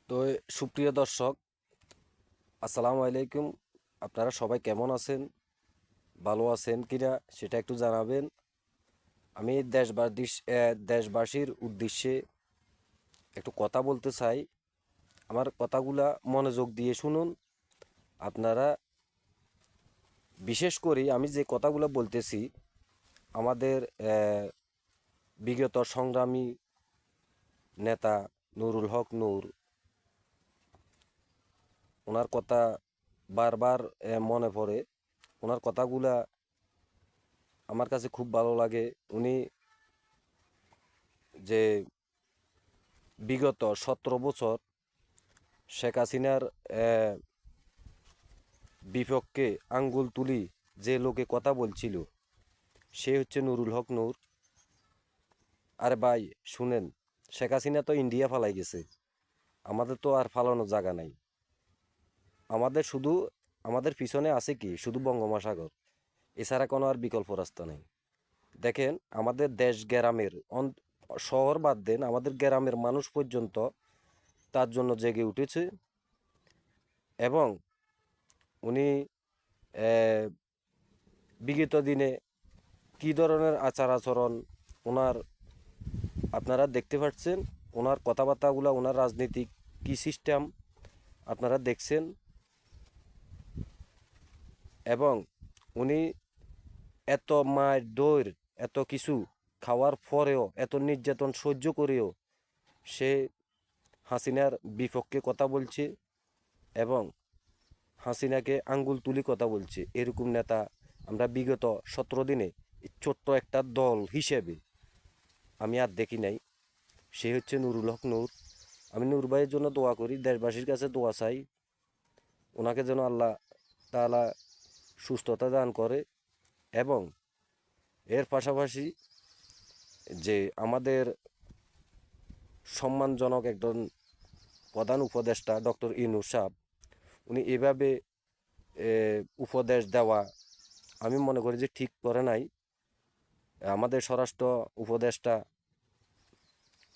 তো সুপ্রিয় দর্শক, আসসালামু আলাইকুম। আপনারা সবাই কেমন আছেন? ভালো আছেন কিনা সেটা একটু জানাবেন। আমি দেশবাসীর উদ্দেশ্যে একটু কথা বলতে চাই। আমার কথাগুলা মনোযোগ দিয়ে শুনুন। আপনারা বিশেষ করে আমি যে কথাগুলো বলতেছি, আমাদের বিগত সংগ্রামী নেতা নুরুল হক নূর, ওনার কথা বারবার মনে পড়ে। ওনার কথাগুলা আমার কাছে খুব ভালো লাগে। উনি যে বিগত 17 বছর শেখ হাসিনার বিপক্ষে আঙ্গুল তুলি যে লোকে কথা বলছিল, সে হচ্ছে নুরুল হক নূর। আরে ভাই, শুনেন, শেখ হাসিনা তো ইন্ডিয়া ফালাই গেছে, আমাদের তো আর ফালানোর জায়গা নাই। শুধু আমাদের পিছনে আছে কি? শুধু বঙ্গোপসাগর, এছাড়া কোনো আর বিকল্প রাস্তা নেই। দেখেন, আমাদের দেশ গ্রামের শহর বাদ দেন, আমাদের গ্রামের মানুষ পর্যন্ত তার জন্য জেগে উঠেছে। এবং উনি বিগত দিনে কী ধরনের আচার আচরণ ওনার আপনারা দেখতে পাচ্ছেন। ওনার কথাবার্তাগুলো, ওনার রাজনীতিক কী সিস্টেম আপনারা দেখছেন। এবং উনি এত মায়ের দৌড়, এত কিছু খাওয়ার পরেও, এত নির্যাতন সহ্য করেও সে হাসিনার বিপক্ষে কথা বলছে এবং হাসিনাকে আঙ্গুল তুলি কথা বলছে। এরকম নেতা আমরা বিগত 17 দিনে ছোট্ট একটা দল হিসেবে আমি আর দেখি নাই। সে হচ্ছে নুরুল হক নূর। আমি নূর ভাইয়ের জন্য দোয়া করি, দেশবাসীর কাছে দোয়া চাই, ওনাকে যেন আল্লাহ তাআলা সুস্থতা দান করে। এবং এর পাশাপাশি যে আমাদের সম্মানজনক একজন প্রধান উপদেষ্টা ডক্টর ইউনূস সাহেব, উনি এভাবে উপদেশ দেওয়া আমি মনে করি যে ঠিক করে নাই। আমাদের স্বরাষ্ট্র উপদেষ্টা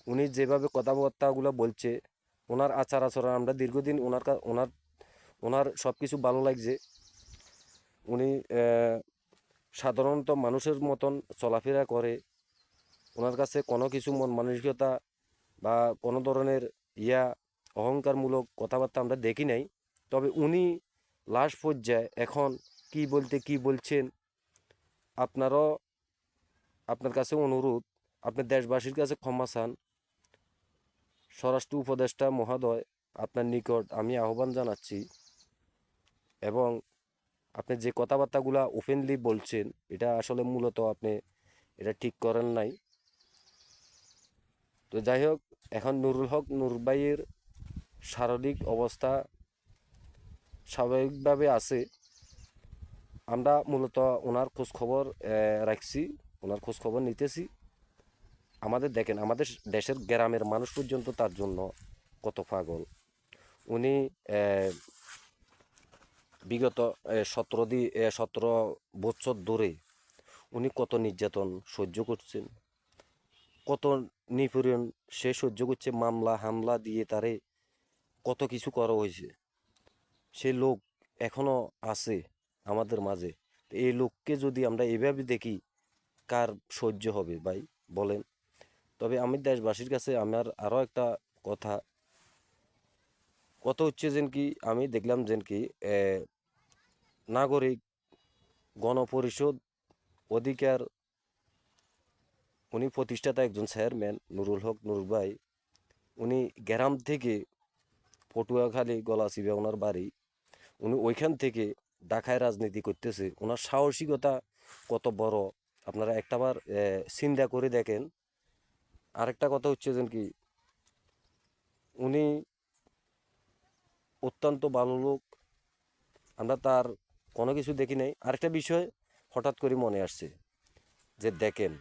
উনি যেভাবে কথাবার্তাগুলো বলছে, ওনার আচার আচরণ আমরা দীর্ঘদিন ওনার ওনার সব কিছু ভালো লাগছে। উনি সাধারণত মানুষের মতন চলাফেরা করে। ওনার কাছে কোনো কিছু মন মানসিকতা বা কোনো ধরনের ইয়া অহংকারমূলক কথাবার্তা আমরা দেখি নাই। তবে উনি লাস্ট পর্যায়ে এখন কি বলতে কি বলছেন, আপনারও আপনার কাছে অনুরোধ, আপনি দেশবাসীর কাছে ক্ষমা চান। স্বরাষ্ট্র উপদেষ্টা মহোদয়, আপনার নিকট আমি আহ্বান জানাচ্ছি। এবং আপনি যে কথাবার্তাগুলো ওপেনলি বলছেন, এটা আসলে মূলত আপনি এটা ঠিক করেন নাই। তো যাই হোক, এখন নুরুল হক নূর ভাইয়ের শারীরিক অবস্থা স্বাভাবিকভাবে আছে। আমরা মূলত ওনার খোঁজখবর রাখছি, ওনার খোঁজখবর নিতেছি। আমাদের দেখেন, আমাদের দেশের গ্রামের মানুষ পর্যন্ত তার জন্য কত পাগল। উনি বিগত 17 বছর ধরে উনি কত নির্যাতন সহ্য করছেন, কত নিপীড়ন সে সহ্য করছে। মামলা হামলা দিয়ে তারে কত কিছু করা হয়েছে। সে লোক এখনো আছে আমাদের মাঝে। তো এই লোককে যদি আমরা এইভাবে দেখি, কার সহ্য হবে ভাই, বলেন? তবে আমি দেশবাসীর কাছে আমার আরও একটা কথা কথা হচ্ছে যেন কি, আমি দেখলাম যেন কি নাগরিক গণপরিষদ অধিকার, উনি প্রতিষ্ঠাতা একজন চেয়ারম্যান নুরুল হক নূর ভাই। উনি গ্রাম থেকে পটুয়াখালী গলাচিপা ওনার বাড়ি, উনি ওইখান থেকে ঢাকায় রাজনীতি করতেছে। ওনার সাহসিকতা কত বড় আপনারা একটাবার চিন্তা করে দেখেন। আরেকটা কথা হচ্ছে যেন কি, উনি অত্যন্ত ভালো লোক, আমরা তার কোনো কিছু দেখি নাই। আরেকটা বিষয় হঠাৎ করে মনে আসছে, যে দেখেন,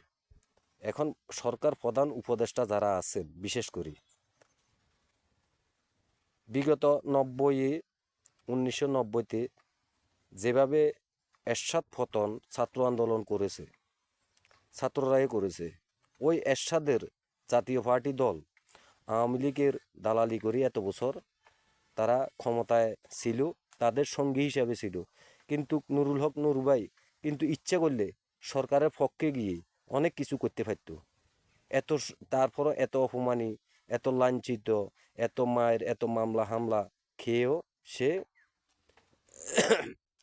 এখন সরকার প্রধান উপদেষ্টা যারা আছেন, বিশেষ করে বিগত 1990-তে যেভাবে এরশাদ পতন ছাত্র আন্দোলন করেছে, ছাত্ররাই করেছে, ওই এরশাদের জাতীয় পার্টি দল আওয়ামী লীগের দালালি করে এত বছর তারা ক্ষমতায় ছিল, তাদের সঙ্গী হিসাবে ছিল। কিন্তু নুরুল হক নুরু ভাই কিন্তু ইচ্ছে করলে সরকারের পক্ষে গিয়ে অনেক কিছু করতে পারত। তারপরও এত অপমানী, এত লাঞ্ছিত, এত মায়ের, এত মামলা হামলা খেয়েও সে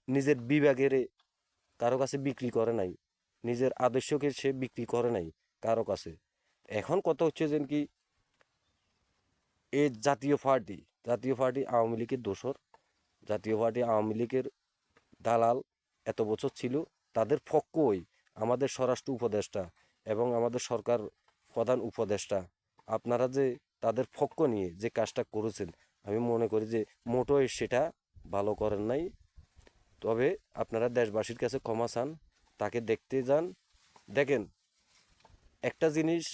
নিজের বিভাগের কারো কাছে বিক্রি করে নাই, নিজের আদর্শকে সে বিক্রি করে নাই কারো কাছে। এখন কথা হচ্ছে যে কি, এই জাতীয় পার্টি আওয়ামী লীগের দোসর, জাতীয় পার্টি আওয়ামী লীগের দালাল এত বছর ছিল। তাদের পক্ষই আমাদের স্বরাষ্ট্র উপদেষ্টা এবং আমাদের সরকার প্রধান উপদেষ্টা, আপনারা যে তাদের পক্ষ নিয়ে যে কাজটা করেছেন, আমি মনে করি যে মোটোই সেটা ভালো করেন নাই। তবে আপনারা দেশবাসীর কাছে ক্ষমা চান, তাকে দেখতে যান। দেখেন, একটা জিনিস,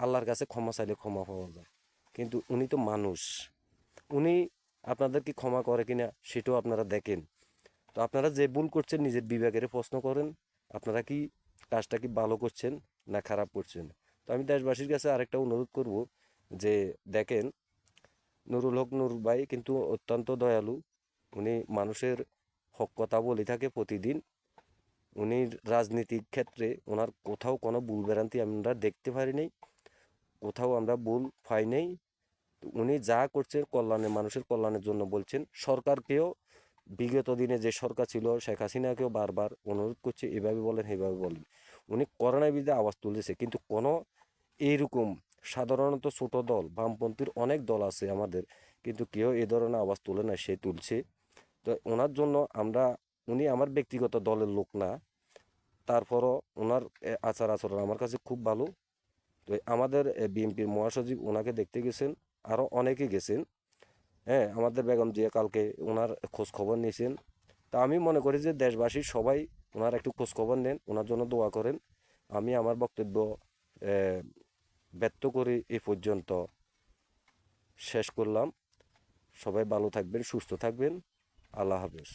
আল্লাহর কাছে ক্ষমা চাইলে ক্ষমা পাওয়া যায়, কিন্তু উনি তো মানুষ, উনি আপনাদের কি ক্ষমা করে কিনা সেটাও আপনারা দেখেন। তো আপনারা যে ভুল করছেন নিজের বিবেকের প্রশ্ন করেন, আপনারা কি কাজটা কি ভালো করছেন না খারাপ করছেন। তো আমি দেশবাসীর কাছে আরেকটা অনুরোধ করব যে দেখেন, নুরুল হক নুর ভাই কিন্তু অত্যন্ত দয়ালু, উনি মানুষের হক কথা বলে থাকে প্রতিদিন। উনি রাজনীতিক ক্ষেত্রে ওনার কোথাও কোনো ভুল ভ্রান্তি আমরা দেখতে পারি নাই, কোথাও আমরা ভুল পাই নাই। উনি যা করছেন কল্যাণে, মানুষের কল্যাণের জন্য বলছেন। সরকারকেও বিগত দিনে যে সরকার ছিল শেখ হাসিনাকেও বারবার অনুরোধ করছে, এভাবে বলেন এভাবে বলেন। উনি করোনার বিরুদ্ধে আওয়াজ তুলেছে, কিন্তু কোনো এইরকম সাধারণত ছোট দল, বামপন্থীর অনেক দল আছে আমাদের, কিন্তু কেউ এ ধরনের আওয়াজ তোলে না, সে তুলছে। তো ওনার জন্য আমরা, উনি আমার ব্যক্তিগত দলের লোক না, তারপরও ওনার আচার আচরণ আমার কাছে খুব ভালো। তো আমাদের বিএনপির মহাসচিব ওনাকে দেখতে গেছেন, আরও অনেকে গেছেন। হ্যাঁ, আমাদের বেগম জিয়া কালকে ওনার খোঁজ খবর নিয়েছেন। তা আমি মনে করি যে দেশবাসীর সবাই ওনার একটু খোঁজ খবর নেন, ওনার জন্য দোয়া করেন। আমি আমার বক্তব্য ব্যক্ত করে এ পর্যন্ত শেষ করলাম। সবাই ভালো থাকবেন, সুস্থ থাকবেন। আল্লাহ হাফেজ।